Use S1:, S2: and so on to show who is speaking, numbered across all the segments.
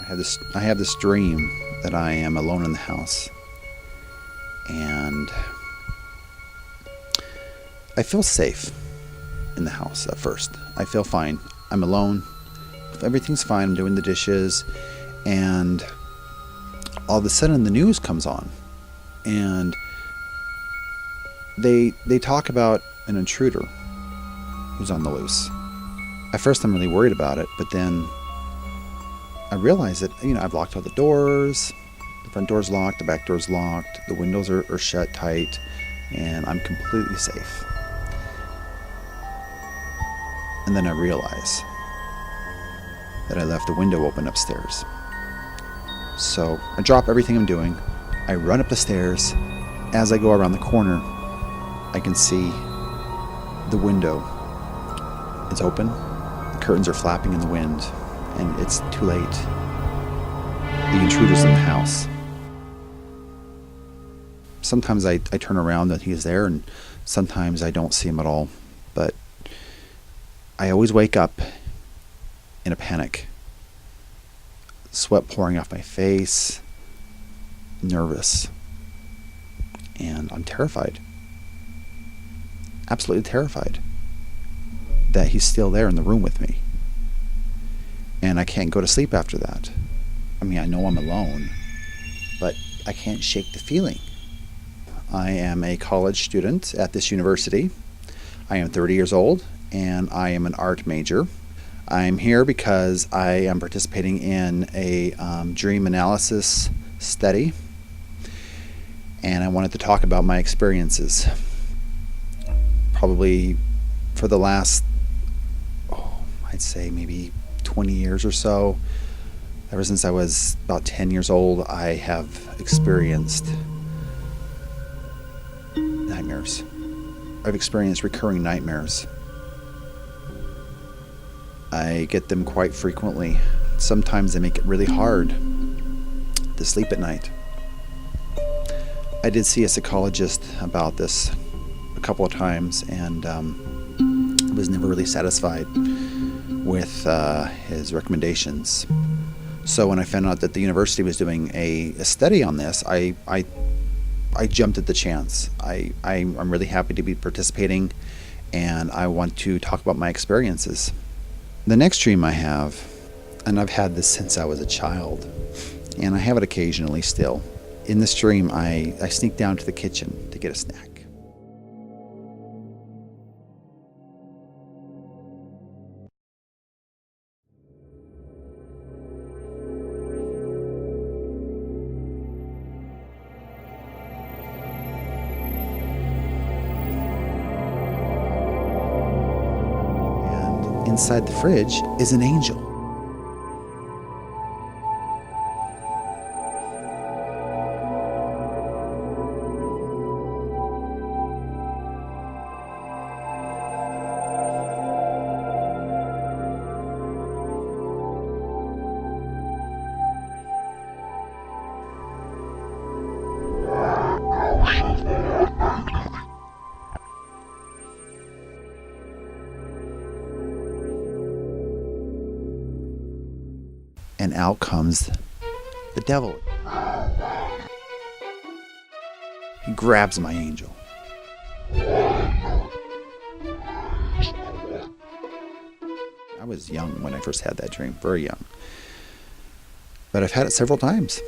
S1: I have this dream that I am alone in the house, and I feel safe in the house at first. I feel fine. I'm alone. Everything's fine. I'm doing the dishes, and all of a sudden the news comes on, and they talk about an intruder who's on the loose. At first I'm really worried about it, but then I realize that, I've locked all the doors. The front door's locked, the back door's locked, the windows are shut tight, and I'm completely safe. And then I realize that I left the window open upstairs. So I drop everything I'm doing. I run up the stairs. As I go around the corner, I can see the window. It's open. The curtains are flapping in the wind, and it's too late. The intruder's in the house. Sometimes I turn around and he's there, and sometimes I don't see him at all. But I always wake up in a panic. Sweat pouring off my face, nervous, and I'm terrified. Absolutely terrified that he's still there in the room with me. And I can't go to sleep after that. I know I'm alone, but I can't shake the feeling. I am a college student at this university. I am 30 years old, and I am an art major. I'm here because I am participating in a dream analysis study, and I wanted to talk about my experiences. Probably for the last, I'd say maybe 20 years or so, ever since I was about 10 years old, I have experienced nightmares. I've experienced recurring nightmares. I get them quite frequently. Sometimes they make it really hard to sleep at night. I did see a psychologist about this a couple of times, and was never really satisfied with his recommendations. So when I found out that the university was doing a study on this, I jumped at the chance. I'm really happy to be participating, and I want to talk about my experiences. The next dream I have, and I've had this since I was a child, and I have it occasionally still. In this dream, I sneak down to the kitchen to get a snack. And inside the fridge is an angel. And out comes the devil. He grabs my angel. I was young when I first had that dream, very young. But I've had it several times.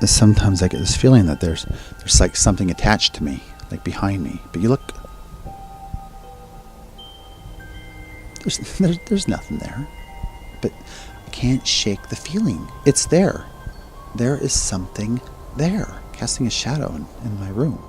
S1: Sometimes I get this feeling that there's like something attached to me, like behind me. But you look, There's nothing there. But I can't shake the feeling. It's there. There is something there, casting a shadow in my room.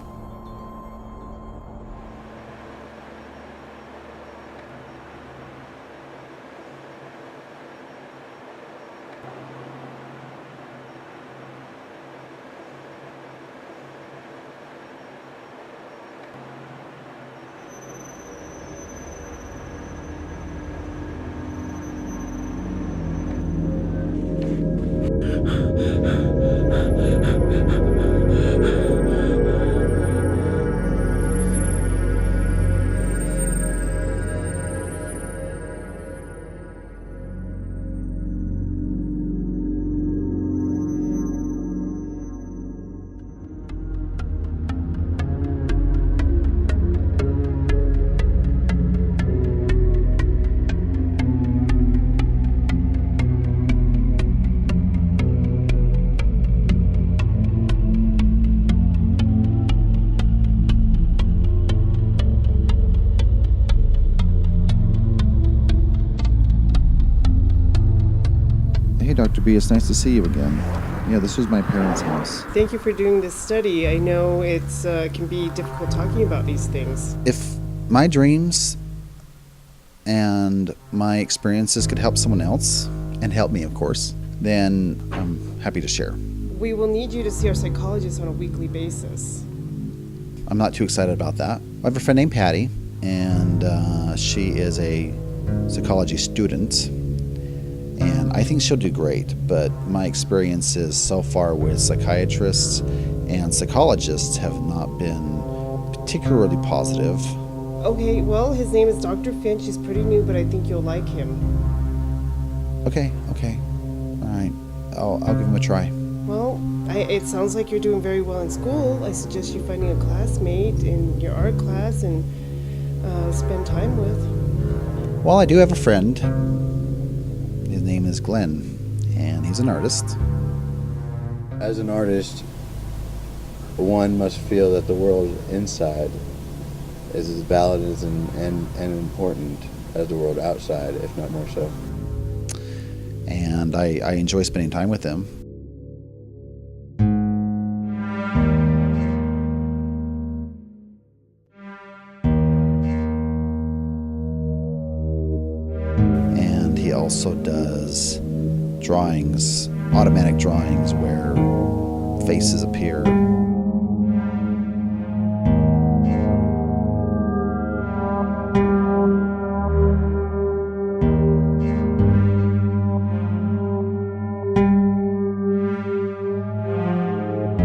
S1: Hey, Dr. B, it's nice to see you again. Yeah, this was my parents' house.
S2: Thank you for doing this study. I know it can be difficult talking about these things.
S1: If my dreams and my experiences could help someone else, and help me, of course, then I'm happy to share.
S2: We will need you to see our psychologist on a weekly basis.
S1: I'm not too excited about that. I have a friend named Patty, and she is a psychology student. And I think she'll do great, but my experiences so far with psychiatrists and psychologists have not been particularly positive.
S2: Okay, well, his name is Dr. Finch. He's pretty new, but I think you'll like him.
S1: Okay. All right. I'll give him a try.
S2: Well, it sounds like you're doing very well in school. I suggest you finding a classmate in your art class and spend time with.
S1: Well, I do have a friend. His name is Glenn, and he's an artist.
S3: As an artist, one must feel that the world inside is as valid as and important as the world outside, if not more so.
S1: And I enjoy spending time with him. And he also does drawings, automatic drawings where faces appear.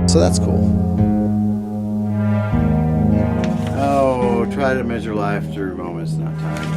S1: So that's cool.
S3: Oh, try to measure life through moments, not time.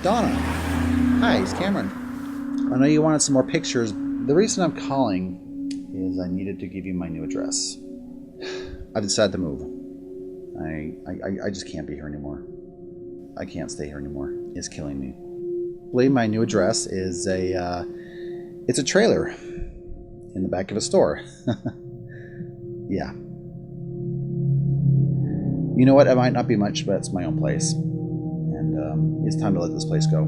S1: Donna. Hi, it's Cameron. I know you wanted some more pictures. The reason I'm calling is I needed to give you my new address. I've decided to move. I just can't be here anymore. I can't stay here anymore. It's killing me. I believe my new address is it's a trailer in the back of a store. Yeah. You know what? It might not be much, but it's my own place. And it's time to let this place go.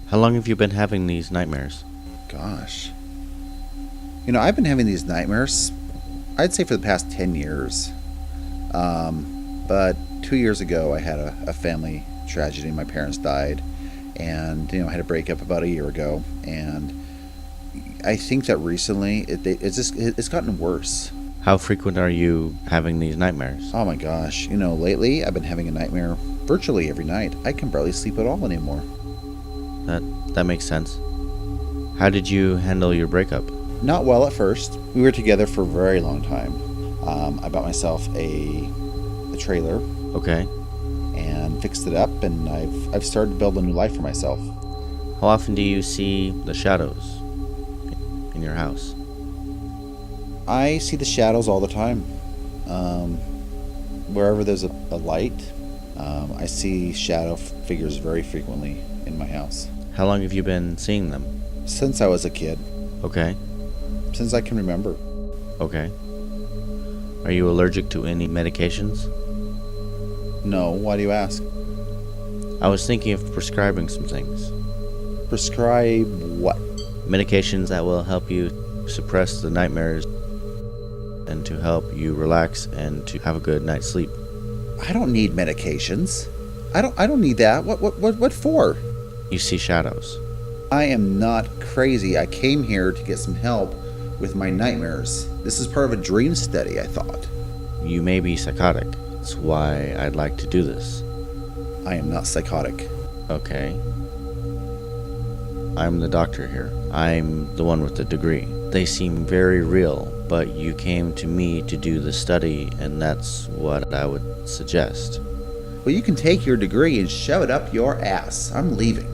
S4: How long have you been having these nightmares?
S1: Gosh. You know, I've been having these nightmares, I'd say for the past 10 years. But 2 years ago, I had a family tragedy. My parents died. And, I had a breakup about a year ago. And I think that recently, it's gotten worse.
S4: How frequent are you having these nightmares?
S1: Oh my gosh. Lately, I've been having a nightmare virtually every night. I can barely sleep at all anymore.
S4: That makes sense. How did you handle your breakup?
S1: Not well at first. We were together for a very long time. I bought myself a trailer.
S4: Okay.
S1: And fixed it up, and I've started to build a new life for myself.
S4: How often do you see the shadows in your house?
S1: I see the shadows all the time. Wherever there's a light, I see shadow figures very frequently in my house.
S4: How long have you been seeing them?
S1: Since I was a kid.
S4: Okay.
S1: Since I can remember.
S4: Okay. Are you allergic to any medications?
S1: No, why do you ask?
S4: I was thinking of prescribing some things.
S1: Prescribe what?
S4: Medications that will help you suppress the nightmares and to help you relax and to have a good night's sleep.
S1: I don't need medications. I don't need that. What for?
S4: You see shadows.
S1: I am not crazy. I came here to get some help with my nightmares. This is part of a dream study, I thought.
S4: You may be psychotic. That's why I'd like to do this.
S1: I am not psychotic.
S4: Okay. I'm the doctor here. I'm the one with the degree. They seem very real, but you came to me to do the study, and that's what I would suggest.
S1: Well, you can take your degree and shove it up your ass. I'm leaving.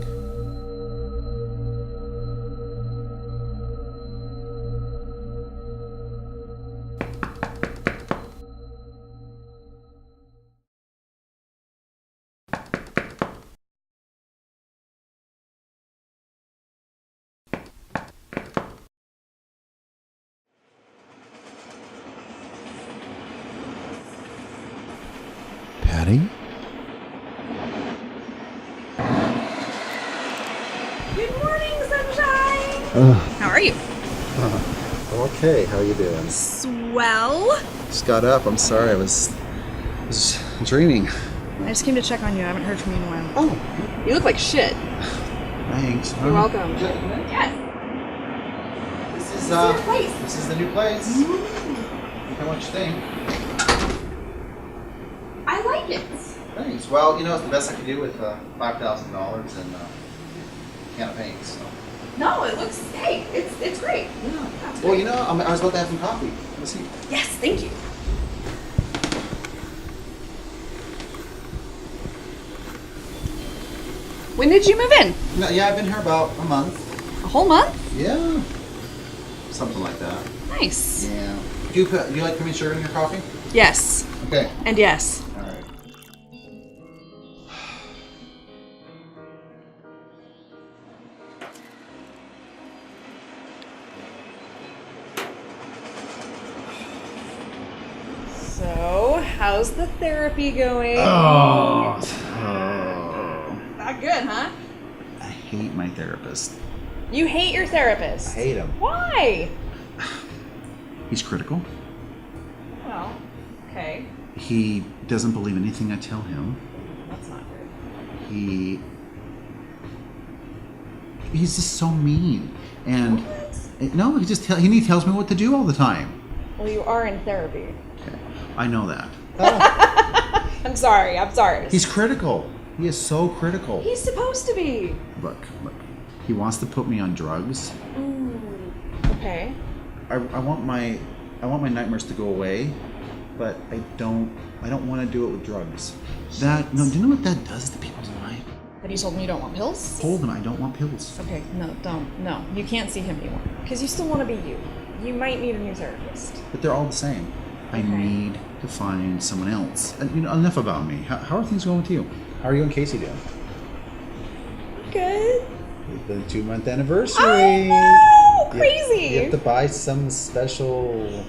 S1: Patty?
S5: Good morning, sunshine! How are you?
S1: Okay, how you doing?
S5: Swell.
S1: Just got up. I'm sorry. I was dreaming.
S5: I just came to check on you. I haven't heard from you in a while.
S1: Oh,
S5: You look like shit.
S1: thanks.
S5: You're welcome. Yes.
S1: This is
S5: your place.
S1: This is the new place. How much you think?
S5: I like it.
S1: Thanks. Well, it's the best I could do with $5,000 and a can of paint. So.
S5: No, it looks. Hey, it's great.
S1: Yeah.
S5: That's
S1: Well,
S5: great.
S1: I was about to have some coffee. Let's see.
S5: Yes, thank you. When did you move in?
S1: No, yeah, I've been here about a month.
S5: A whole month?
S1: Yeah. Something like that.
S5: Nice.
S1: Yeah. Do you like cream and sugar in your coffee?
S5: Yes.
S1: Okay.
S5: And yes.
S1: All right.
S5: So, how's the therapy going?
S1: Oh.
S5: Not good, huh?
S1: I hate my therapist.
S5: You hate your therapist.
S1: I hate him.
S5: Why?
S1: He's critical.
S5: Well, okay.
S1: He doesn't believe anything I tell him.
S5: That's not good.
S1: He's just so mean. And no, he tells me what to do all the time.
S5: Well, you are in therapy.
S1: Okay. I know that.
S5: I'm sorry.
S1: He's critical. He is so critical.
S5: He's supposed to be.
S1: Look. He wants to put me on drugs.
S5: Okay.
S1: I want my nightmares to go away, but I don't want to do it with drugs. Do you know what that does to people's mind?
S5: But you told him you don't want pills?
S1: Told him I don't want pills.
S5: Okay, no, don't. No, you can't see him anymore. Because you still want to be you. You might need a new therapist.
S1: But they're all the same. I
S5: Okay.
S1: need to find someone else. And, enough about me. How are things going with you? How are you and Casey doing?
S5: Good.
S1: It's the 2-month anniversary.
S5: I know! Crazy!
S1: You have to buy some special...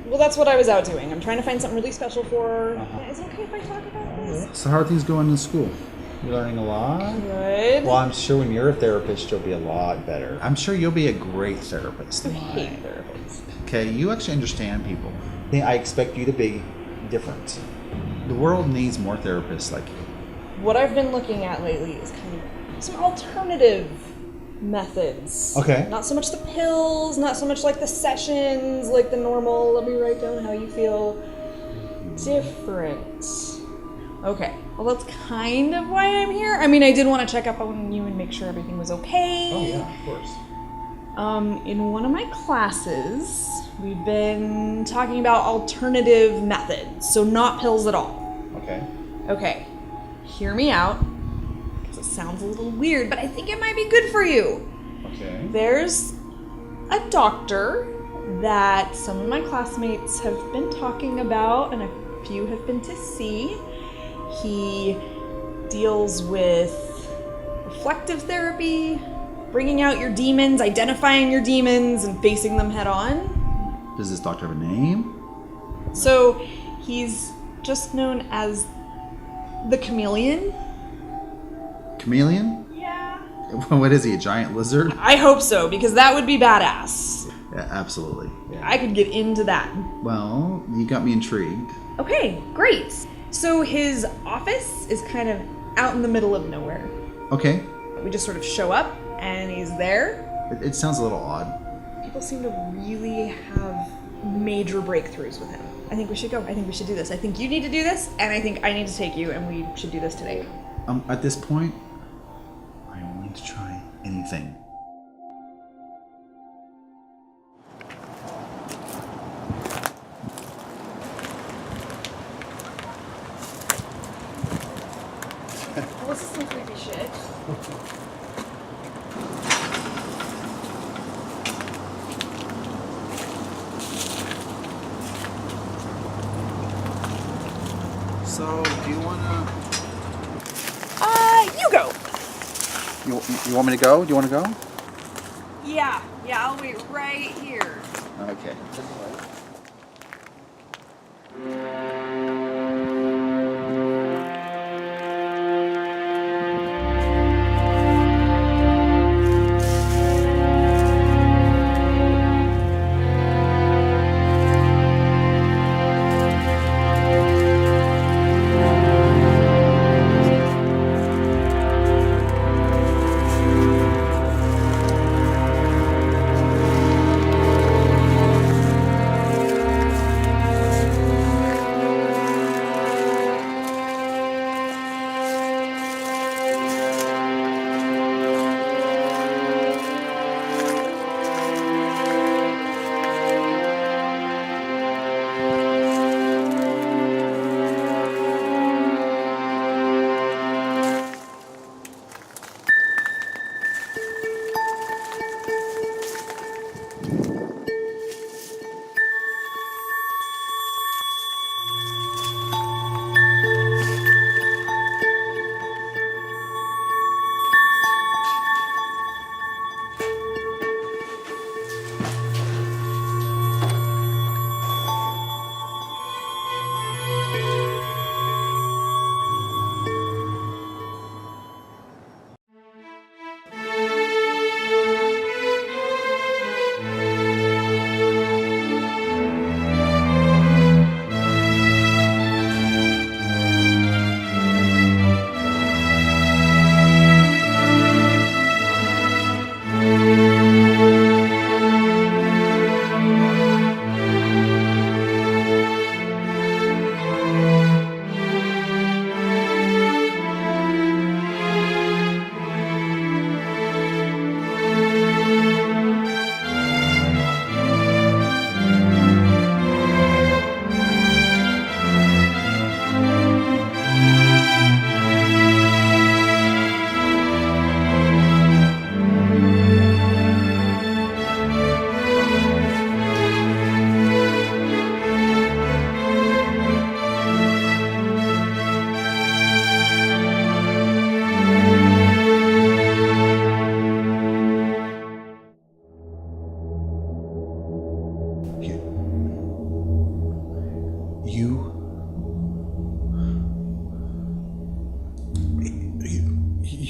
S5: Well, that's what I was out doing. I'm trying to find something really special for her.
S1: Uh-huh.
S5: Is it okay if I talk about this?
S1: So how are things going in school? You learning a lot?
S5: Good.
S1: Well, I'm sure when you're a therapist, you'll be a lot better. I'm sure you'll be a great therapist.
S5: I hate therapists.
S1: Okay, you actually understand people. I expect you to be different. The world needs more therapists like you.
S5: What I've been looking at lately is kind of some alternative methods.
S1: Okay.
S5: Not so much the pills, not so much like the sessions, like the normal, let me write down how you feel. Different. Okay, well that's kind of why I'm here. I mean, I did want to check up on you and make sure everything was okay.
S1: Oh yeah, of course.
S5: In one of my classes, we've been talking about alternative methods, so not pills at all.
S1: Okay.
S5: Okay, hear me out, because it sounds a little weird, but I think it might be good for you.
S1: Okay.
S5: There's a doctor that some of my classmates have been talking about, and a few have been to see. He deals with reflective therapy, bringing out your demons, identifying your demons, and facing them head on.
S1: Does this doctor have a name?
S5: So he's just known as the Chameleon.
S1: Chameleon?
S5: Yeah.
S1: What is he, a giant lizard?
S5: I hope so, because that would be badass.
S1: Yeah, absolutely. Yeah.
S5: I could get into that.
S1: Well, you got me intrigued.
S5: Okay, great. So his office is kind of out in the middle of nowhere.
S1: Okay.
S5: We just sort of show up, and he's there.
S1: It sounds a little odd.
S5: People seem to really have major breakthroughs with him. I think we should go. I think we should do this. I think you need to do this, and I think I need to take you, and we should do this today.
S1: At this point, I'm willing to try anything.
S5: Well, this is some creepy shit.
S1: So, do you wanna?
S5: You go.
S1: You want me to go? Do you want to go?
S5: Yeah, I'll wait right here.
S1: Okay.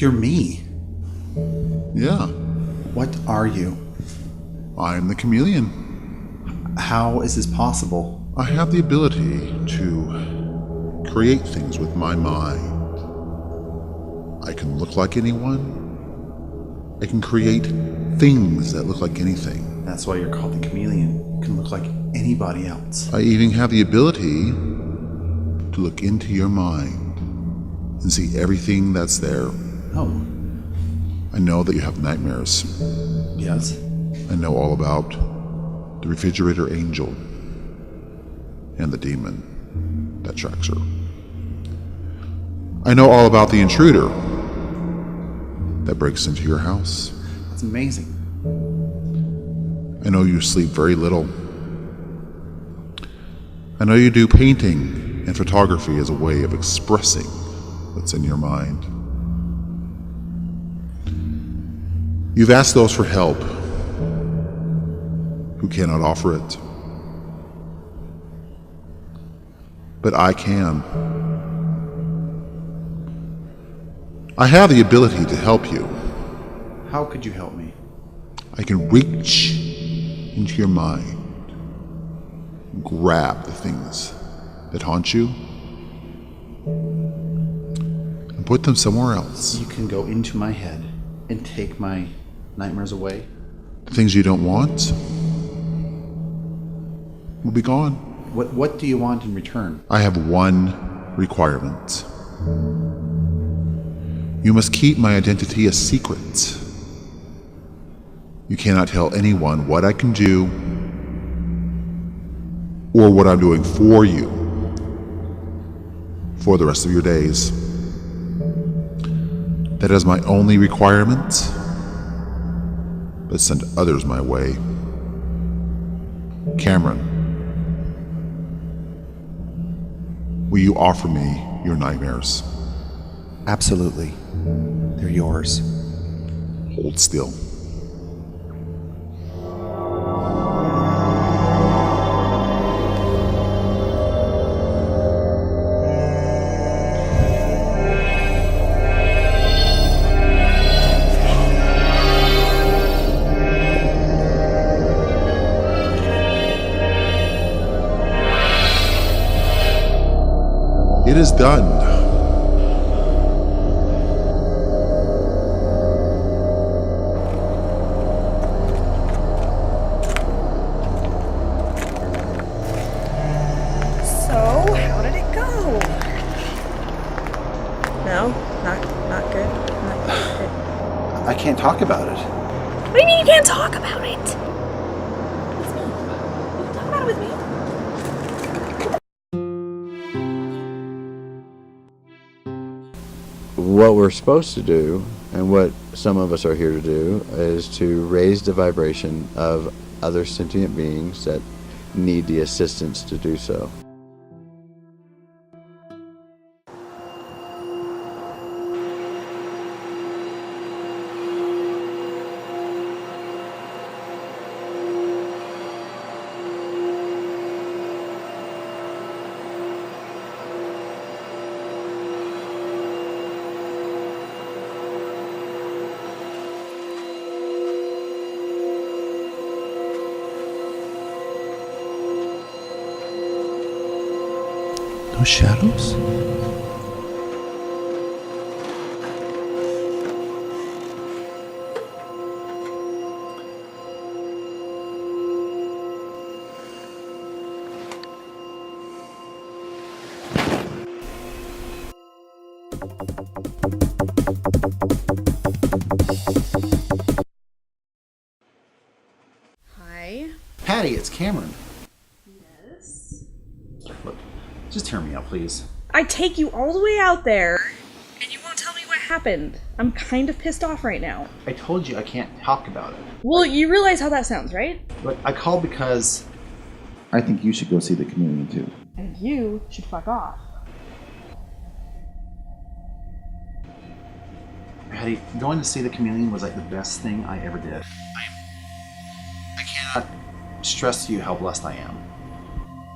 S1: You're me.
S6: Yeah,
S1: What are you?
S6: I'm the chameleon.
S1: How is this possible?
S6: I have the ability to create things with my mind. I can look like anyone. I can create things that look like anything.
S1: That's why you're called the chameleon. You can look like anybody else.
S6: I even have the ability to look into your mind and see everything that's there.
S1: Oh,
S6: I know that you have nightmares.
S1: yes.
S6: I know all about the refrigerator angel and the demon that tracks her. I know all about the intruder that breaks into your house.
S1: That's amazing.
S6: I know you sleep very little. I know you do painting and photography as a way of expressing what's in your mind. You've asked those for help who cannot offer it. But I can. I have the ability to help you.
S1: How could you help me?
S6: I can reach into your mind, grab the things that haunt you, and put them somewhere else.
S1: You can go into my head and take my nightmares away.
S6: The things you don't want will be gone.
S1: What do you want in return?
S6: I have one requirement. You must keep my identity a secret. You cannot tell anyone what I can do or what I'm doing for you for the rest of your days. That is my only requirement, but send others my way. Cameron, will you offer me your nightmares?
S1: Absolutely. They're yours.
S6: Hold still. It is done.
S7: So, how did it go? No, not good. Not good.
S1: I can't talk about it.
S7: What do you mean you can't talk about it? With me. You can talk about it with me.
S3: What we're supposed to do, and what some of us are here to do, is to raise the vibration of other sentient beings that need the assistance to do so.
S1: Those shadows?
S5: Hi.
S1: Patty, it's Cameron.
S5: Yes.
S1: Look, just hear me out, please.
S5: I take you all the way out there, and you won't tell me what happened. I'm kind of pissed off right now.
S1: I told you I can't talk about it.
S5: Well, you realize how that sounds, right?
S1: But I called because I think you should go see the chameleon too.
S5: And you should fuck off.
S1: Patty, going to see the chameleon was like the best thing I ever did. I cannot stress to you how blessed I am.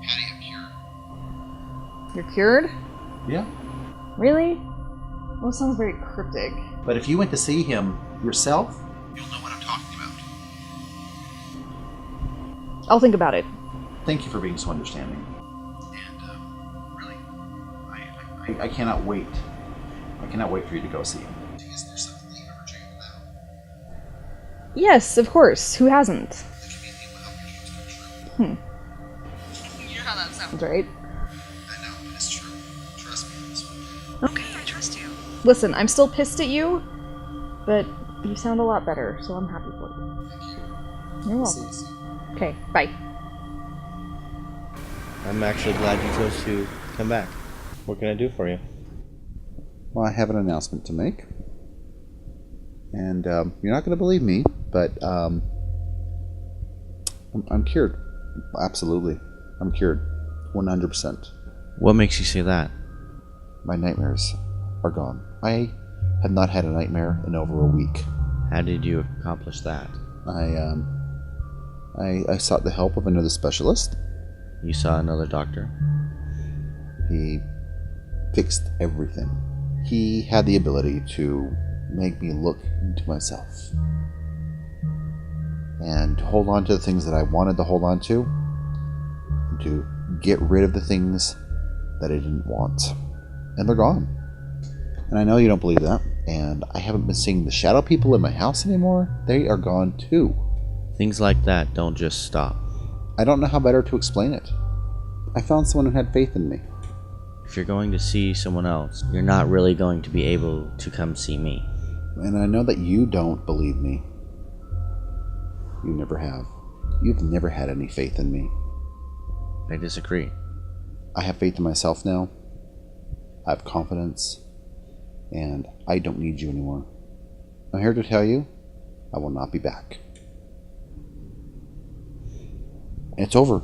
S1: Patty, I'm cured.
S5: You're cured?
S1: Yeah.
S5: Really? Well, it sounds very cryptic.
S1: But if you went to see him yourself, you'll know what I'm talking about.
S5: I'll think about it.
S1: Thank you for being so understanding. And really, I cannot wait. I cannot wait for you to go see him. Is there something that you've ever dreamed about?
S5: Yes, of course. Who hasn't?
S1: The community will help your dreams come true.
S7: You know how that sounds.
S5: Right?
S1: I know, but it's true. Trust me on this one.
S7: Okay, I trust you.
S5: Listen, I'm still pissed at you, but you sound a lot better, so I'm happy for you.
S1: Thank you.
S5: You're
S1: See
S5: welcome.
S1: you soon.
S5: Okay, bye.
S4: I'm actually glad you chose to come back. What can I do for you?
S1: Well, I have an announcement to make. And you're not going to believe me, but I'm cured. Absolutely. I'm cured. 100%.
S4: What makes you say that?
S1: My nightmares are gone. I have not had a nightmare in over a week.
S4: How did you accomplish that?
S1: I sought the help of another specialist.
S4: You saw another doctor?
S1: He fixed everything. He had the ability to make me look into myself and hold on to the things that I wanted to hold on to, and to get rid of the things that I didn't want. And they're gone. And I know you don't believe that, and I haven't been seeing the shadow people in my house anymore. They are gone too.
S4: Things like that don't just stop.
S1: I don't know how better to explain it. I found someone who had faith in me.
S4: If you're going to see someone else, you're not really going to be able to come see me.
S1: And I know that you don't believe me. You never have. You've never had any faith in me.
S4: I disagree.
S1: I have faith in myself now. I have confidence. And I don't need you anymore. I'm here to tell you, I will not be back. It's over.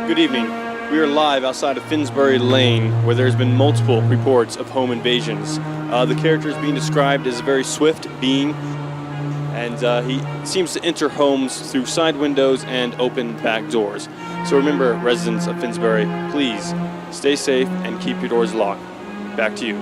S8: Good evening. We are live outside of Finsbury Lane, where there's been multiple reports of home invasions. The character is being described as a very swift being, and he seems to enter homes through side windows and open back doors. So remember, residents of Finsbury, please stay safe and keep your doors locked. Back to you.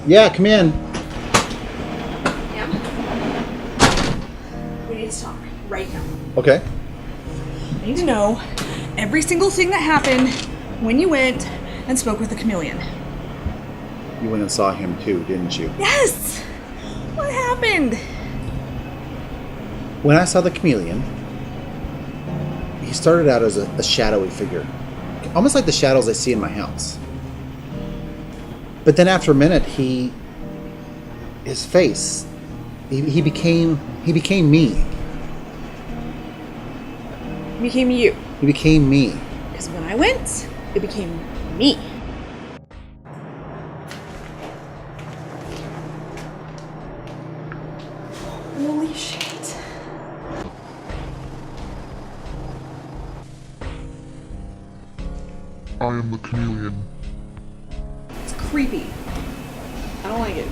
S1: Yeah, come in.
S5: Yeah? We need to talk right now.
S1: Okay.
S5: I need to know every single thing that happened when you went and spoke with the chameleon.
S1: You went and saw him too, didn't you?
S5: Yes! What happened?
S1: When I saw the chameleon, he started out as a shadowy figure. Almost like the shadows I see in my house. But then after a minute, his face, he became me.
S5: It became you.
S1: He became me.
S5: Because when I went, it became me. Holy shit.
S6: I am the chameleon.
S5: It's creepy. I don't like it.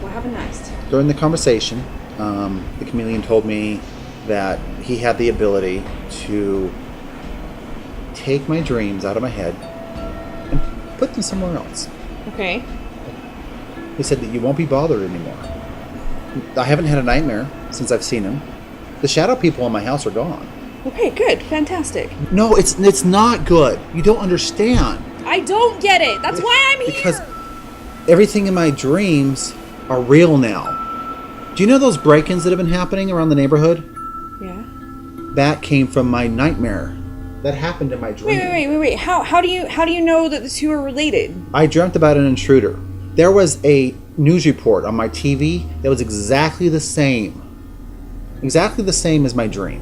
S5: What happened next?
S1: During the conversation, the chameleon told me that he had the ability to take my dreams out of my head and put them somewhere else.
S5: Okay.
S1: He said that you won't be bothered anymore. I haven't had a nightmare since I've seen him. The shadow people in my house are gone.
S5: Okay, good. Fantastic.
S1: No, it's not good. You don't understand.
S5: I don't get it. That's why I'm here.
S1: Because everything in my dreams are real now. Do you know those break-ins that have been happening around the neighborhood?
S5: Yeah.
S1: That came from my nightmare. That happened in my dream.
S5: Wait. How do you know that the two are related?
S1: I dreamt about an intruder. There was a news report on my TV that was exactly the same. Exactly the same as my dream.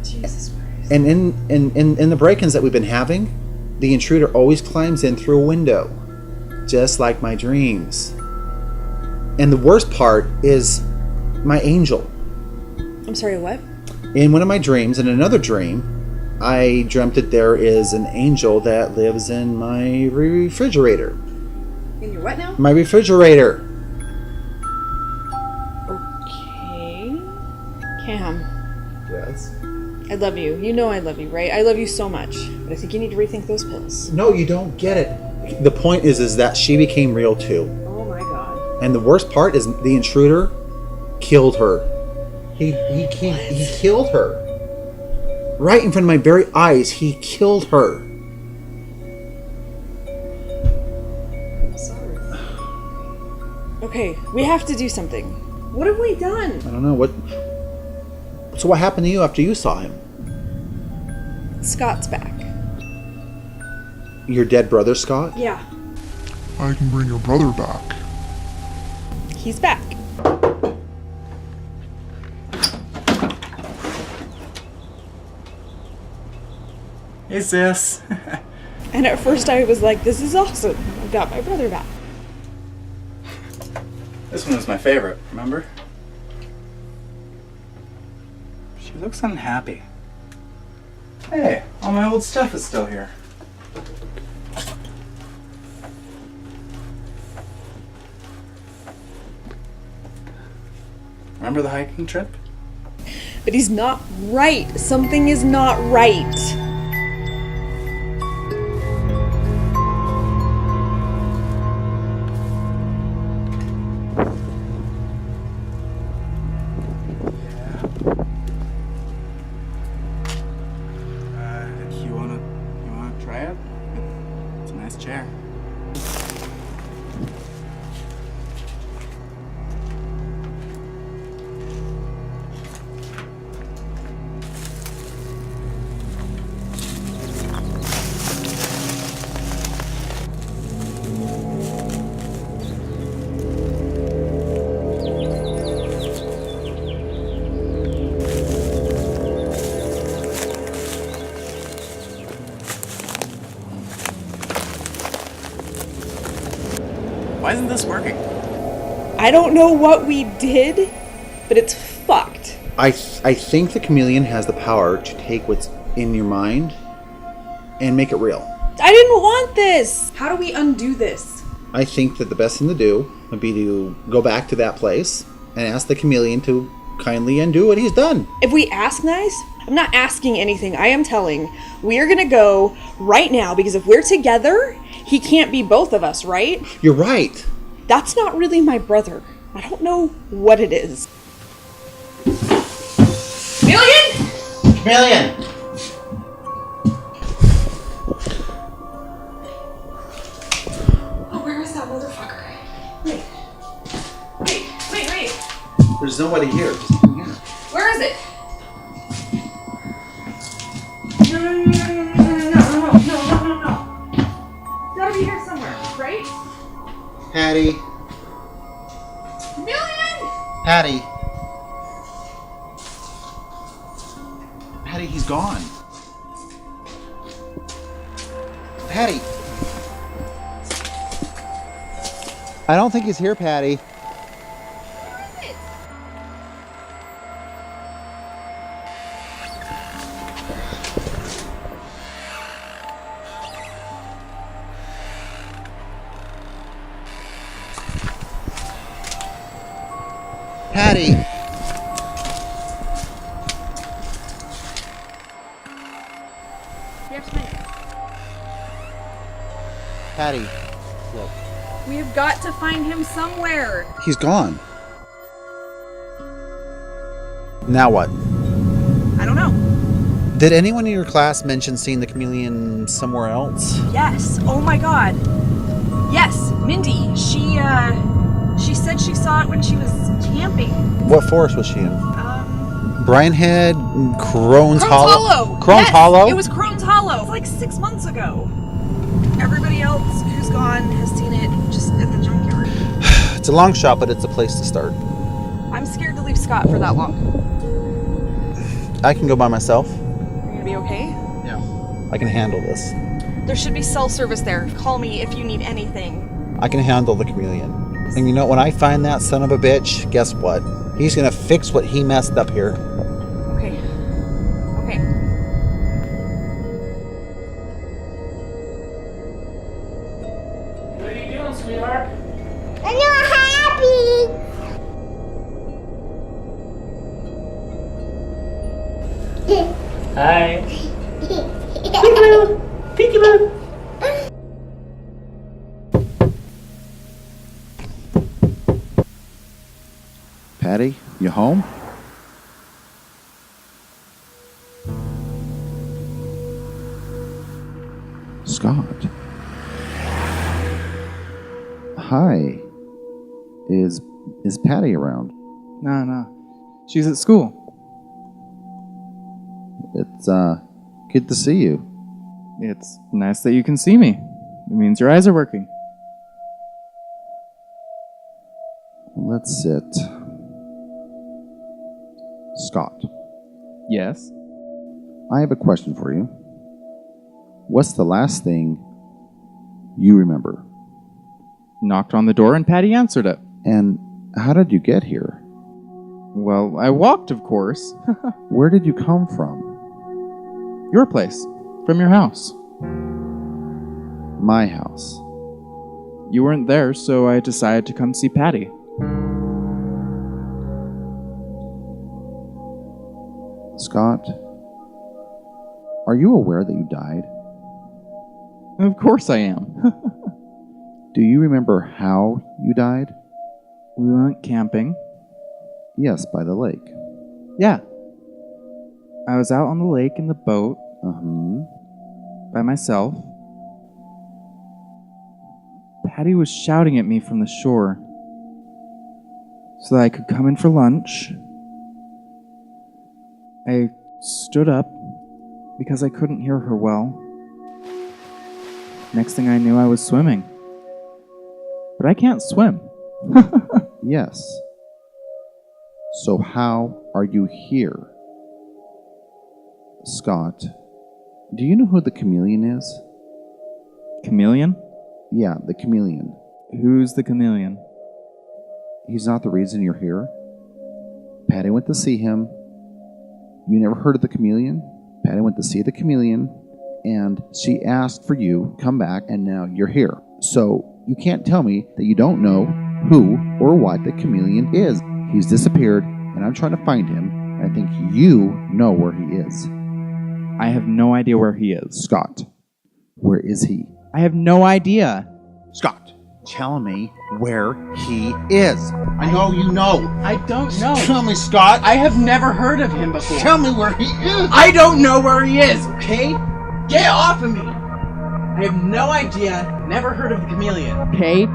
S5: Jesus Christ.
S1: And in the break-ins that we've been having, the intruder always climbs in through a window. Just like my dreams. And the worst part is my angel.
S5: I'm sorry, what?
S1: In one of my dreams, in another dream, I dreamt that there is an angel that lives in my refrigerator.
S5: In your what now?
S1: My refrigerator.
S5: Okay. Cam,
S1: Yes.
S5: I love you. You know I love you, right? I love you so much. But I think you need to rethink those pills.
S1: No, you don't get it. The point is that she became real too.
S5: Oh my god.
S1: And the worst part is the intruder killed her. He killed her. Right in front of my very eyes, he killed her.
S5: I'm sorry. Okay, we have to do something. What have we done?
S1: I don't know what. So what happened to you after you saw him?
S5: Scott's back.
S1: Your dead brother, Scott?
S5: Yeah,
S6: I can bring your brother back.
S5: he's back.
S9: Hey sis.
S5: And at first I was like, this is awesome. I've got my brother back.
S9: This one was my favorite, remember? She looks unhappy. Hey, all my old stuff is still here. Remember the hiking trip?
S5: But he's not right. Something is not right.
S9: You wanna try it? It's a nice chair. Why isn't this working?
S5: I don't know what we did, but it's fucked.
S1: I think the chameleon has the power to take what's in your mind and make it real.
S5: I didn't want this. How do we undo this?
S1: I think that the best thing to do would be to go back to that place and ask the chameleon to kindly undo what he's done.
S5: If we ask nice, I'm not asking anything. I am telling. We are gonna go right now because if we're together, he can't be both of us, right?
S1: You're right.
S5: That's not really my brother. I don't know what it is.
S4: Chameleon!
S5: Oh, where is that motherfucker? Wait.
S1: There's nobody here. Just come here.
S5: Where is it? No. It's gotta be here somewhere, right?
S1: Patty.
S5: Chameleon!
S1: Patty. Patty, he's gone. Patty. I don't think he's here, Patty. Patty. Patty. Look.
S5: We have got to find him somewhere.
S1: He's gone. Now what?
S5: I don't know.
S1: Did anyone in your class mention seeing the chameleon somewhere else?
S5: Yes. Oh my god. Yes, Mindy. She said she saw it when she was camping.
S1: What forest was she in? Brian Head, Crone's Hollow. Crone's
S5: Yes,
S1: Hollow?
S5: It was Crone's Hollow. It's like 6 months ago. Everybody else who's gone has seen it just at the junkyard.
S1: It's a long shot, but it's a place to start.
S5: I'm scared to leave Scott for that long.
S1: I can go by myself.
S5: Are you gonna be okay?
S1: Yeah. I can handle this.
S5: There should be cell service there. Call me if you need anything.
S1: I can handle the chameleon. And you know, when I find that son of a bitch, guess what? He's gonna fix what he messed up here.
S5: Okay.
S9: What are you doing, sweetheart?
S7: I'm not happy.
S9: Hi. Peekaboo.
S1: Patty, you home? Scott. Hi. Is Patty around?
S9: No. She's at school.
S1: It's good to see you.
S9: It's nice that you can see me. It means your eyes are working.
S1: Let's sit. Scott,
S9: Yes.
S1: I have a question for you. What's the last thing you remember?
S9: Knocked on the door and Patty answered it.
S1: And how did you get here?
S9: Well, I walked, of course.
S1: Where did you come from?
S9: Your place. From your house.
S1: My house.
S9: You weren't there, so I decided to come see Patty.
S1: Scott, are you aware that you died?
S9: Of course I am.
S1: Do you remember how you died?
S9: We went camping.
S1: Yes, by the lake.
S9: Yeah. I was out on the lake in the boat. By myself. Patty was shouting at me from the shore so that I could come in for lunch. I stood up because I couldn't hear her well. Next thing I knew, I was swimming. But I can't swim.
S1: Yes. So how are you here? Scott, do you know who the chameleon is?
S9: Chameleon?
S1: Yeah, the chameleon.
S9: Who's the chameleon?
S1: He's not the reason you're here. Patty went to see him. You never heard of the chameleon? Patty went to see the chameleon, and she asked for you, come back, and now you're here. So you can't tell me that you don't know who or what the chameleon is. He's disappeared, and I'm trying to find him,
S6: I think you know where he is.
S9: I have no idea where he is.
S6: Scott, where is he?
S9: I have no idea.
S6: Scott, tell me where he is. I know you know.
S10: I don't know.
S6: Tell me, Scott.
S10: I have never heard of him before.
S6: Tell me where he is.
S10: I don't know where he is, okay? Get off of me! I have no idea, never heard of the chameleon.
S9: Okay?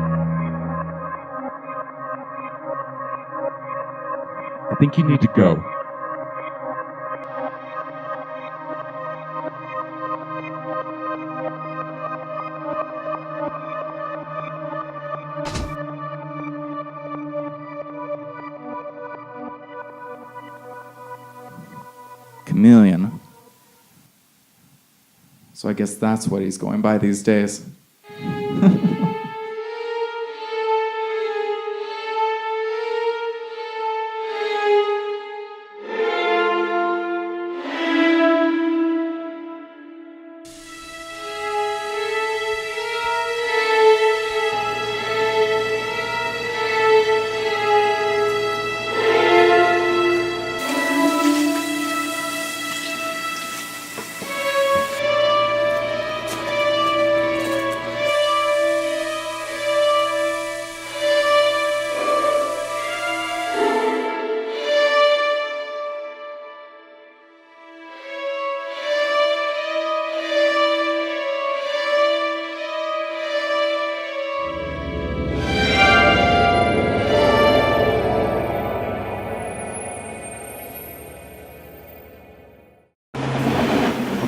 S9: I think you need to go. Chameleon. So I guess that's what he's going by these days.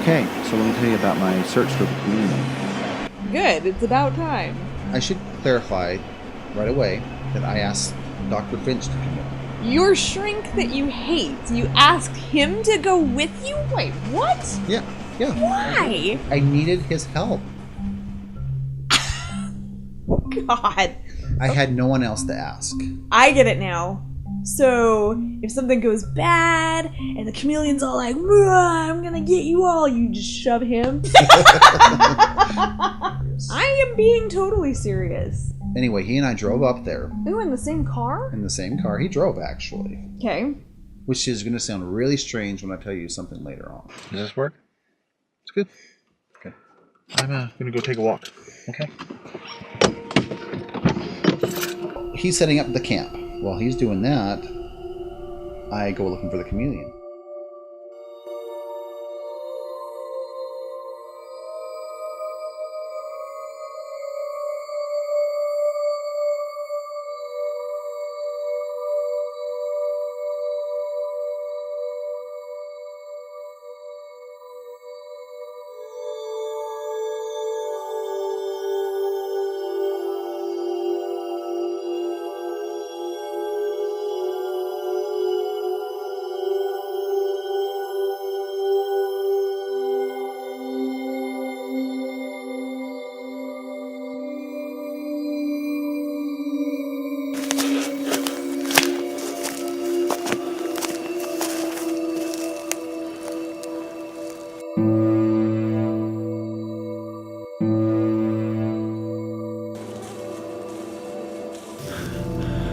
S1: Okay, so let me tell you about my search for the chameleon.
S5: Good, it's about time.
S1: I should clarify right away that I asked Dr. Finch to come in.
S5: Your shrink that you hate, you asked him to go with you? Wait, what?
S1: Yeah.
S5: Why?
S1: I needed his help.
S5: God.
S1: I had no one else to ask.
S5: I get it now. So, if something goes bad, and the chameleon's all like, I'm gonna get you all, you just shove him? I am being totally serious.
S1: Anyway, he and I drove up there.
S5: Ooh, in the same car?
S1: In the same car. He drove, actually.
S5: Okay.
S1: Which is going to sound really strange when I tell you something later on.
S11: Does this work?
S1: It's good.
S11: Okay. I'm going to go take a walk. Okay.
S1: He's setting up the camp. While he's doing that, I go looking for the chameleon.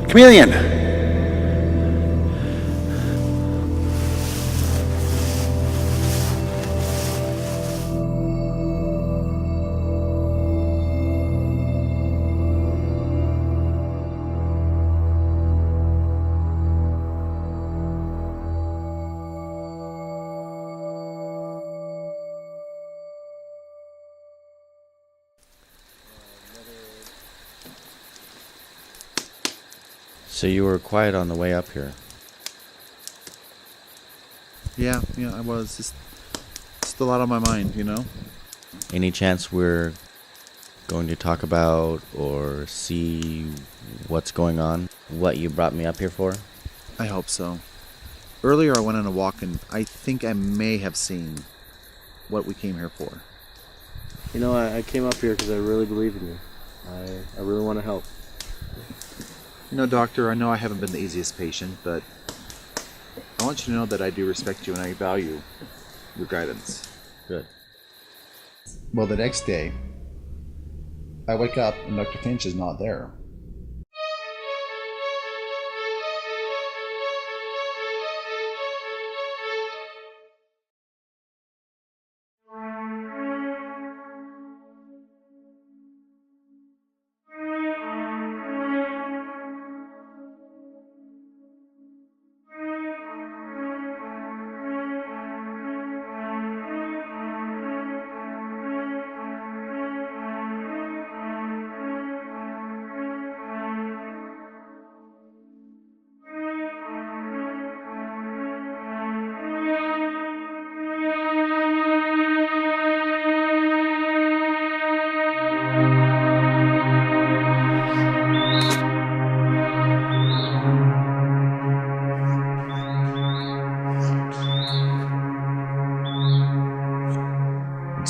S6: Chameleon!
S4: So you were quiet on the way up here.
S1: Yeah, I was. Just a lot on my mind, you know?
S4: Any chance we're going to talk about or see what's going on? What you brought me up here for?
S1: I hope so. Earlier I went on a walk and I think I may have seen what we came here for.
S11: You know, I came up here because I really believe in you. I really want to help.
S1: You know, Doctor, I know I haven't been the easiest patient, but I want you to know that I do respect you and I value your guidance.
S4: Good.
S1: Well, the next day, I wake up and Dr. Finch is not there.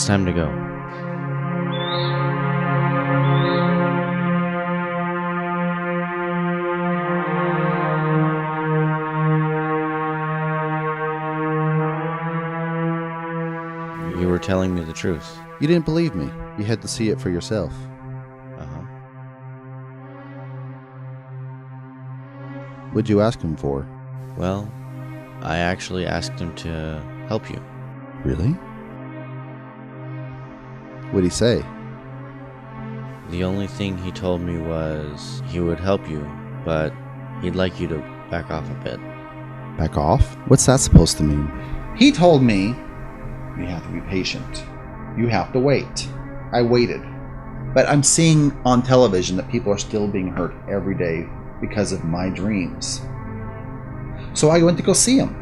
S4: time to go. You were telling me the truth.
S1: You didn't believe me. You had to see it for yourself.
S4: Uh-huh.
S1: What'd you ask him for?
S4: Well, I actually asked him to help you.
S1: Really? What'd he say?
S4: The only thing he told me was he would help you, but he'd like you to back off a bit.
S1: Back off? What's that supposed to mean? He told me, you have to be patient. You have to wait. I waited. But I'm seeing on television that people are still being hurt every day because of my dreams. So I went to go see him.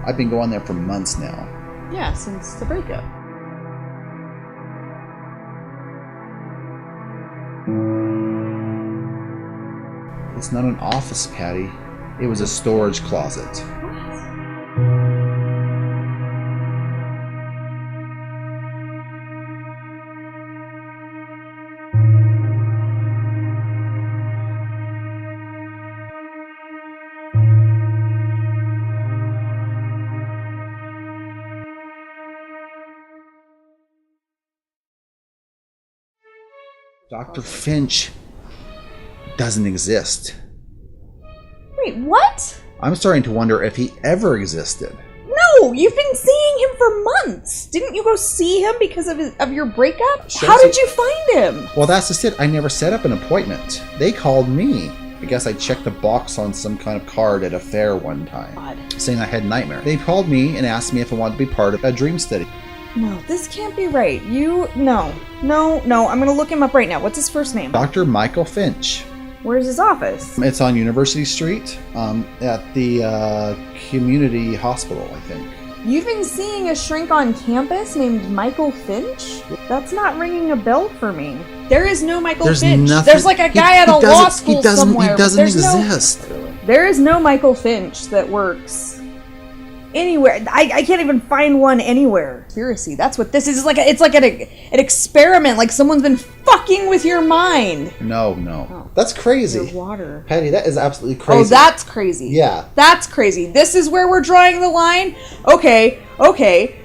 S1: I've been going there for months now.
S5: Yeah, since the breakup.
S1: It's not an office, Patty. It was a storage closet. Dr. Finch doesn't exist.
S5: Wait, what?
S1: I'm starting to wonder if he ever existed.
S5: No, you've been seeing him for months. Didn't you go see him because of your breakup?
S1: Sure,
S5: How did you find him?
S1: Well, that's just it. I never set up an appointment. They called me. I guess I checked a box on some kind of card at a fair one time, saying I had nightmares. They called me and asked me if I wanted to be part of a dream study.
S5: No, this can't be right. No. I'm gonna look him up right now. What's his first name?
S1: Dr. Michael Finch.
S5: Where's his office?
S1: It's on University Street, at the community hospital, I think.
S5: You've been seeing a shrink on campus named Michael Finch? That's not ringing a bell for me. There is no Michael Finch. There's like a guy at a law school somewhere.
S1: He doesn't exist.
S5: There is no Michael Finch that works anywhere. I can't even find one anywhere. Conspiracy. That's what this is. It's like an experiment. Like someone's been fucking with your mind.
S1: No. Oh, that's crazy.
S5: Your water.
S1: Patty, that is absolutely crazy.
S5: Oh, that's crazy.
S1: Yeah.
S5: That's crazy. This is where we're drawing the line? Okay.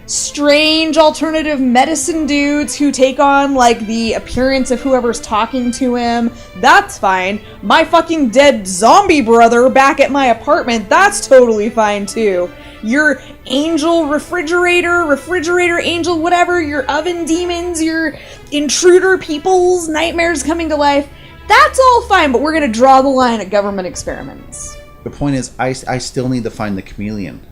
S5: Strange alternative medicine dudes who take on, like, the appearance of whoever's talking to him. That's fine. My fucking dead zombie brother back at my apartment. That's totally fine, too. Your angel refrigerator angel, whatever, your oven demons, your intruder people's nightmares coming to life. That's all fine, but we're going to draw the line at government experiments.
S1: The point is, I still need to find the chameleon.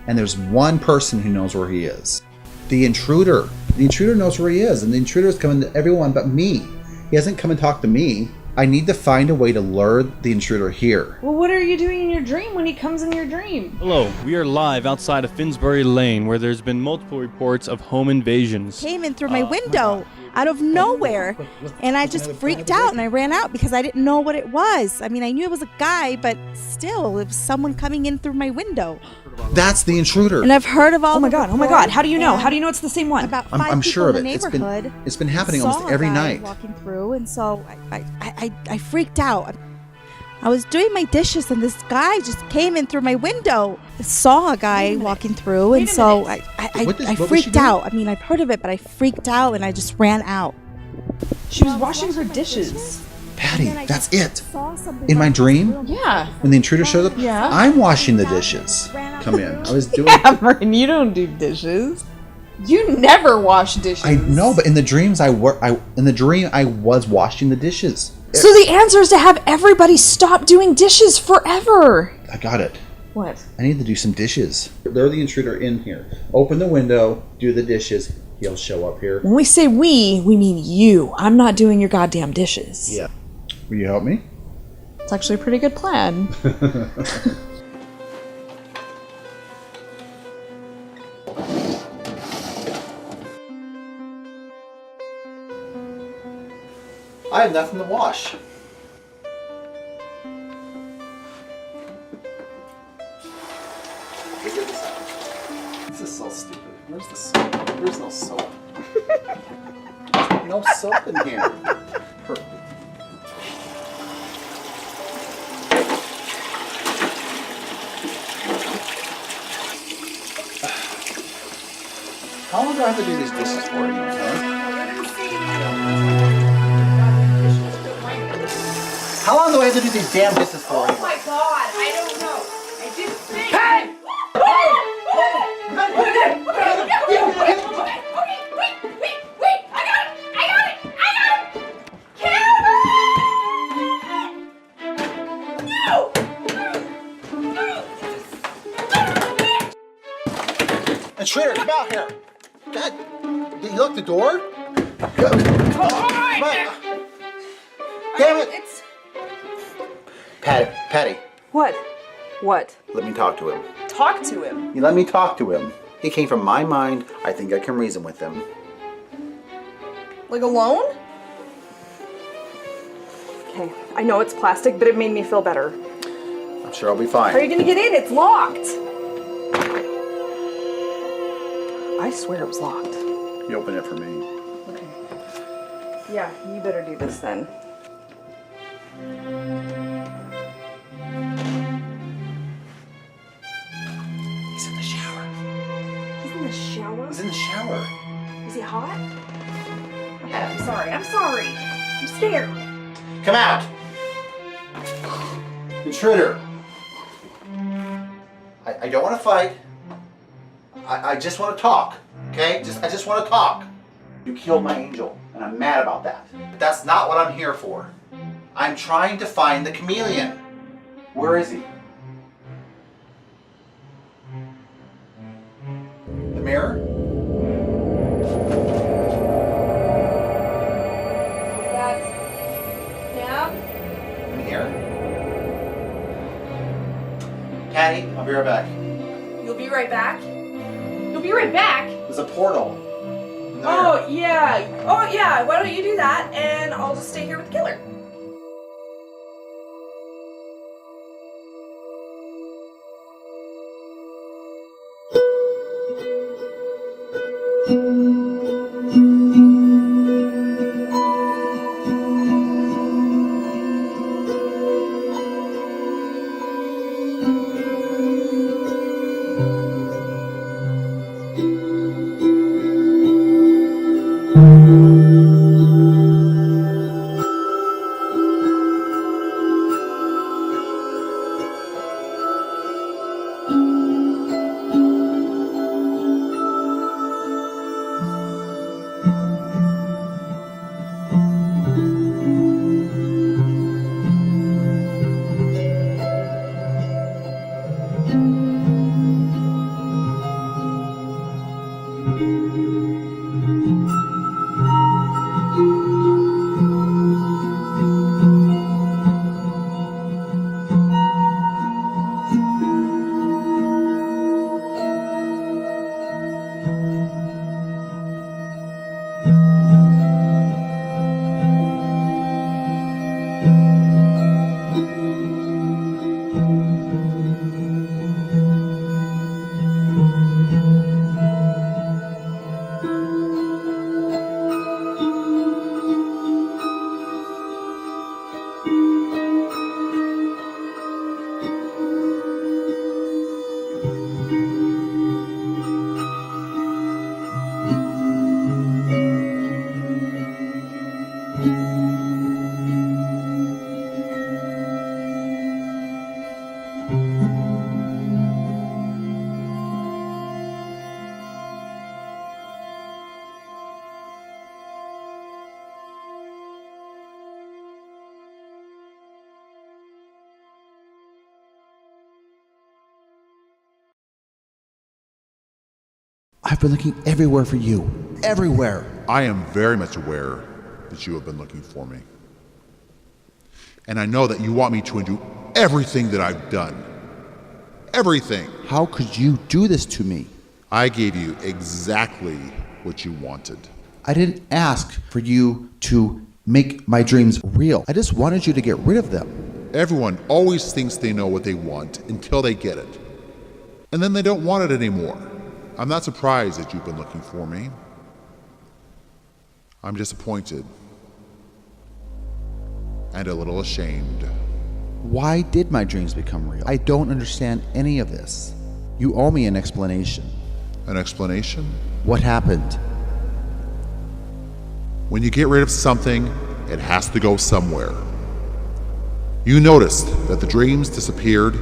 S1: And there's one person who knows where he is. The intruder. The intruder knows where he is, and the intruder is coming to everyone but me. He hasn't come and talked to me. I need to find a way to lure the intruder here.
S5: Well, what are you doing in your dream when he comes in your dream?
S8: Hello, we are live outside of Finsbury Lane, where there's been multiple reports of home invasions.
S12: Came in through my window out of nowhere, and I just freaked out and I ran out because I didn't know what it was. I mean, I knew it was a guy, but still, it was someone coming in through my window.
S1: That's the intruder.
S12: And I've heard of all.
S5: Oh my god! How do you know? How do you know it's the same one?
S12: About 5
S1: I'm sure of
S12: in
S1: it.
S12: the neighborhood
S1: It's been happening almost every night.
S12: Walking through, and so I freaked out. I was doing my dishes, and this guy just came in through my window. I saw a guy walking through, and so I freaked out. I mean, I've heard of it, but I freaked out, and I just ran out.
S5: She was washing her dishes.
S1: Patty, that's it. In my dream?
S5: Yeah.
S1: When the intruder shows up?
S5: Yeah.
S1: I'm washing the dishes. Come in. I was doing...
S5: Cameron, you don't do dishes. You never wash dishes.
S1: I know, but in the dreams I was washing the dishes.
S5: So the answer is to have everybody stop doing dishes forever.
S1: I got it.
S5: What?
S1: I need to do some dishes. Lure the intruder in here. Open the window, do the dishes. He'll show up here.
S5: When we say we mean you. I'm not doing your goddamn dishes.
S1: Yeah. Will you help me?
S5: It's actually a pretty good plan.
S1: I have nothing to wash. Figure this out. This is so stupid. Where's the soap? There's no soap. No soap in here. Perfect. How long do I have to do these dishes for anyway, huh? How long do I have to do these damn dishes for?
S7: Oh my god, I don't know. I didn't think.
S1: Hey!
S7: Wait, I got it! Caron!
S1: And Shredder, come out here! God, did you lock the door? Damn it! Patty.
S13: What? What?
S1: Let me talk to him.
S13: Talk to him.
S1: You let me talk to him. He came from my mind. I think I can reason with him.
S13: Like alone? Okay, I know it's plastic, but it made me feel better.
S1: I'm sure I'll be fine.
S13: How are you gonna get in? It's locked. I swear it was locked.
S1: You open it for me.
S13: Okay. Yeah, you better do this then.
S1: He's in the shower.
S13: He's in the shower?
S1: He's in the shower.
S13: Is he hot? Okay, I'm sorry. I'm scared.
S1: Come out! Intruder! I don't want to fight. I just want to talk, okay? I just want to talk. You killed my angel, and I'm mad about that. But that's not what I'm here for. I'm trying to find the chameleon. Where is he? The mirror?
S13: Is that Cam?
S1: In here? Patty, I'll be right back.
S13: You'll be right back? You'll be right back?
S1: There's a portal. in there.
S13: Oh, yeah. Why don't you do that, and I'll just stay here with the killer.
S6: I've been looking everywhere for you. Everywhere. I am very much aware that you have been looking for me. And I know that you want me to undo everything that I've done. Everything.
S1: How could you do this to me?
S6: I gave you exactly what you wanted.
S1: I didn't ask for you to make my dreams real. I just wanted you to get rid of them.
S6: Everyone always thinks they know what they want until they get it. And then they don't want it anymore. I'm not surprised that you've been looking for me. I'm disappointed. And a little ashamed.
S1: Why did my dreams become real? I don't understand any of this. You owe me an explanation.
S6: An explanation?
S1: What happened?
S6: When you get rid of something, it has to go somewhere. You noticed that the dreams disappeared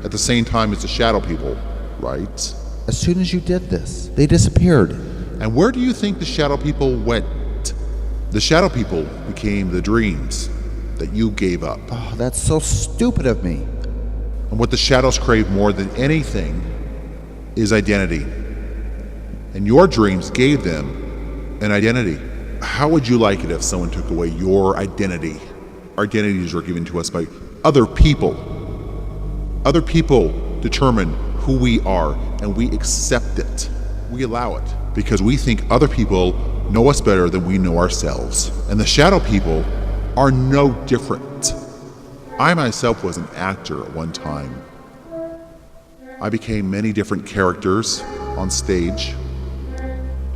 S6: at the same time as the shadow people, right?
S1: As soon as you did this, they disappeared.
S6: And where do you think the shadow people went? The shadow people became the dreams that you gave up.
S1: Oh, that's so stupid of me.
S6: And what the shadows crave more than anything is identity. And your dreams gave them an identity. How would you like it if someone took away your identity? Our identities were given to us by other people. Other people determine who we are, and we accept it. We allow it because we think other people know us better than we know ourselves. And the shadow people are no different. I myself was an actor at one time. I became many different characters on stage.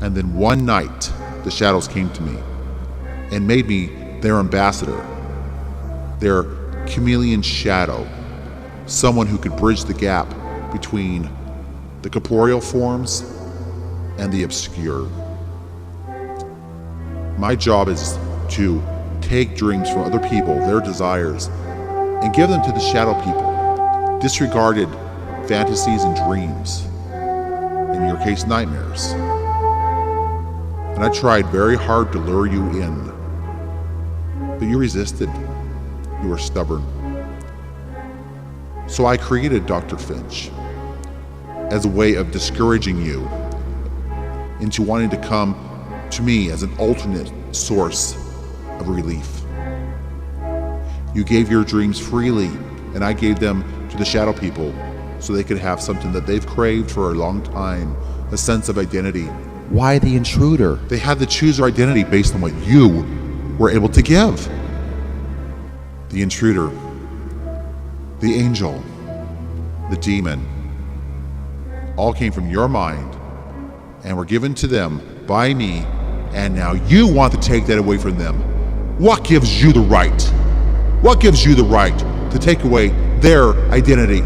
S6: And then one night, the shadows came to me and made me their ambassador, their chameleon shadow, someone who could bridge the gap between the corporeal forms and the obscure. My job is to take dreams from other people, their desires, and give them to the shadow people. Disregarded fantasies and dreams, in your case, nightmares. And I tried very hard to lure you in, but you resisted. You were stubborn. So I created Dr. Finch as a way of discouraging you into wanting to come to me as an alternate source of relief. You gave your dreams freely, and I gave them to the shadow people so they could have something that they've craved for a long time, a sense of identity.
S1: Why the intruder?
S6: They had to choose their identity based on what you were able to give. The intruder, the angel, the demon, all came from your mind and were given to them by me, and now you want to take that away from them. What gives you the right? What gives you the right to take away their identity?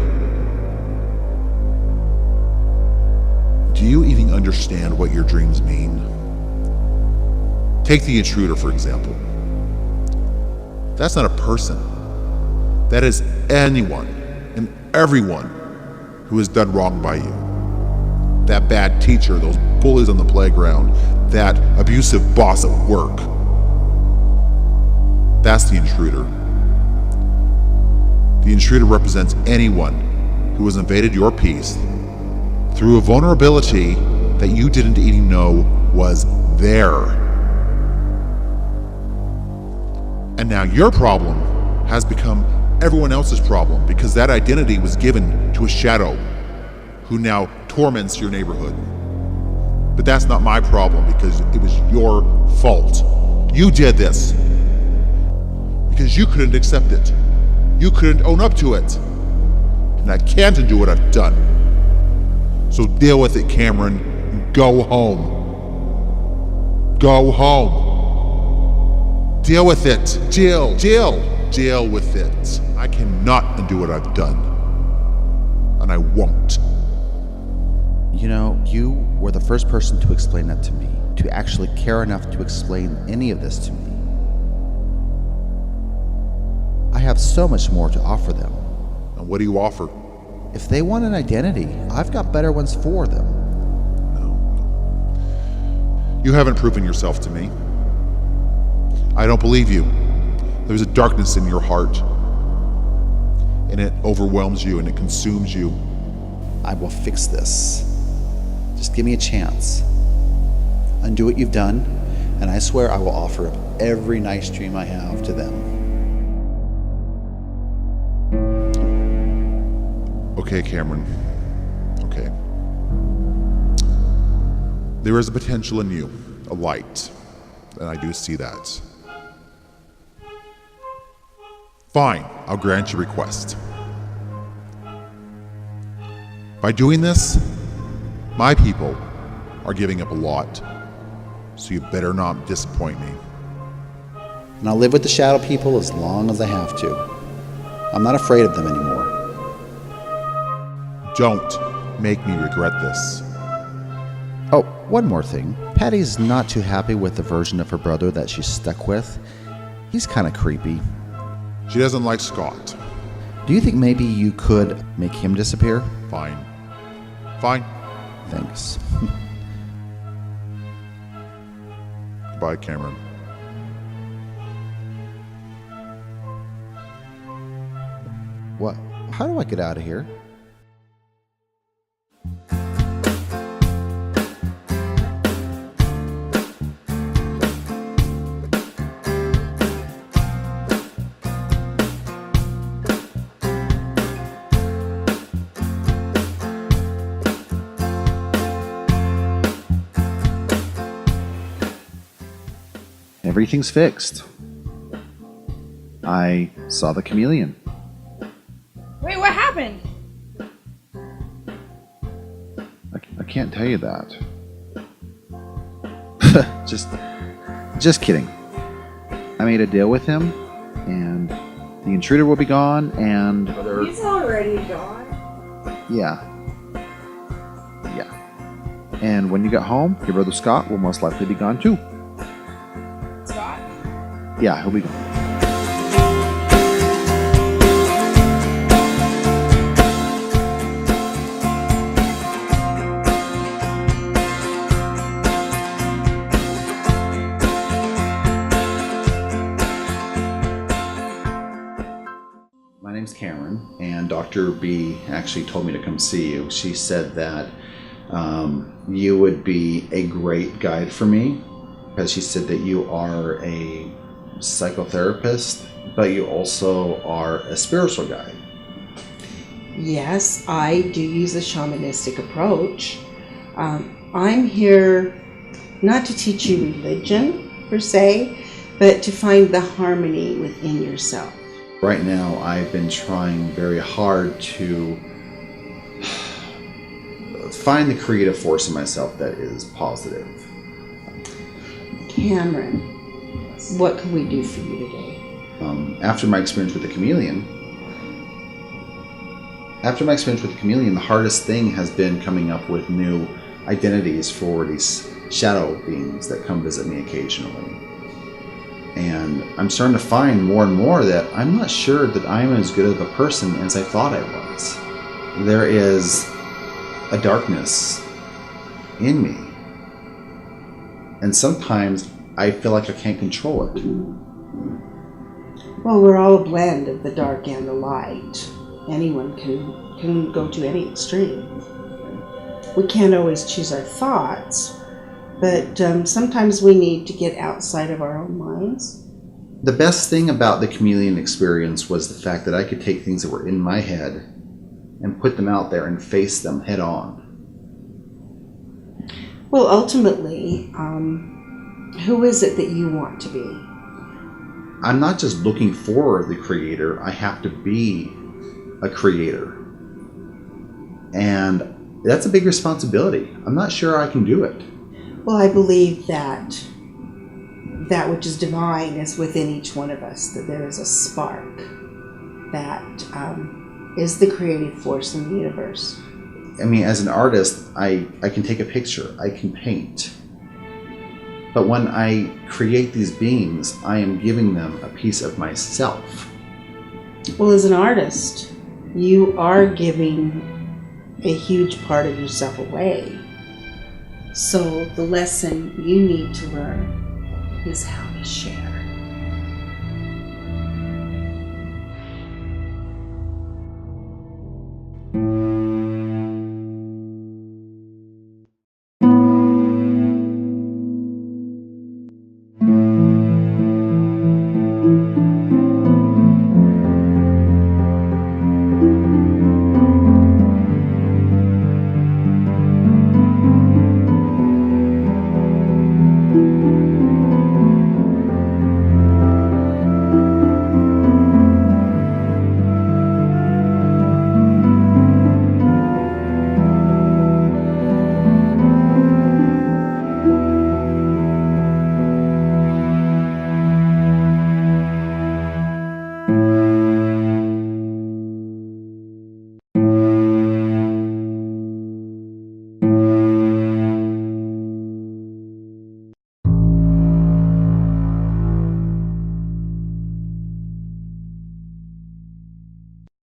S6: Do you even understand what your dreams mean? Take the intruder, for example. That's not a person. That is anyone and everyone who has done wrong by you. That bad teacher, those bullies on the playground, that abusive boss at work. That's the intruder. The intruder represents anyone who has invaded your peace through a vulnerability that you didn't even know was there. And now your problem has become everyone else's problem because that identity was given to a shadow who now torments your neighborhood. But that's not my problem because it was your fault. You did this because you couldn't accept it. You couldn't own up to it. And I can't undo what I've done. So deal with it, Cameron, and go home. Go home. Deal with it. Deal with it. I cannot undo what I've done. And I won't.
S1: You know, you were the first person to explain that to me, to actually care enough to explain any of this to me. I have so much more to offer them.
S6: And what do you offer?
S1: If they want an identity, I've got better ones for them.
S6: No. You haven't proven yourself to me. I don't believe you. There's a darkness in your heart, and it overwhelms you and it consumes you.
S1: I will fix this. Just give me a chance. Undo what you've done, and I swear I will offer up every nice dream I have to them.
S6: Okay, Cameron. Okay. There is a potential in you, a light, and I do see that. Fine, I'll grant your request. By doing this, my people are giving up a lot, so you better not disappoint me.
S1: And I'll live with the shadow people as long as I have to. I'm not afraid of them anymore.
S6: Don't make me regret this.
S1: Oh, one more thing. Patty's not too happy with the version of her brother that she's stuck with. He's kind of creepy.
S6: She doesn't like Scott.
S1: Do you think maybe you could make him disappear?
S6: Fine. Fine.
S1: Thanks.
S6: Goodbye, Cameron.
S1: What? How do I get out of here? Everything's fixed. I saw the chameleon.
S5: Wait, what happened?
S1: I can't tell you that. Just kidding. I made a deal with him, and the intruder will be gone, and...
S5: He's already gone.
S1: Yeah. And when you get home, your brother Scott will most likely be gone too.
S5: Scott?
S1: Yeah, he'll be gone. My name's Caron, and Dr. B actually told me to come see you. She said that you would be a great guide for me, because she said that you are a psychotherapist, but you also are a spiritual guide.
S14: Yes, I do use a shamanistic approach. I'm here not to teach you religion, per se, but to find the harmony within yourself.
S1: Right now, I've been trying very hard to find the creative force in myself that is positive.
S14: Cameron, what can we do for you today?
S1: After my experience with the chameleon, the hardest thing has been coming up with new identities for these shadow beings that come visit me occasionally. And I'm starting to find more and more that I'm not sure that I'm as good of a person as I thought I was. There is a darkness in me. And sometimes I feel like I can't control it.
S14: Well, we're all a blend of the dark and the light. Anyone can go to any extreme. We can't always choose our thoughts, but sometimes we need to get outside of our own minds.
S1: The best thing about the chameleon experience was the fact that I could take things that were in my head and put them out there and face them head on.
S14: Well, ultimately, who is it that you want to be?
S1: I'm not just looking for the creator, I have to be a creator. And that's a big responsibility. I'm not sure I can do it.
S14: Well, I believe that which is divine is within each one of us, that there is a spark that is the creative force in the universe.
S1: I mean, as an artist, I can take a picture, I can paint. But when I create these beings, I am giving them a piece of myself.
S14: Well, as an artist, you are giving a huge part of yourself away. So the lesson you need to learn is how to share.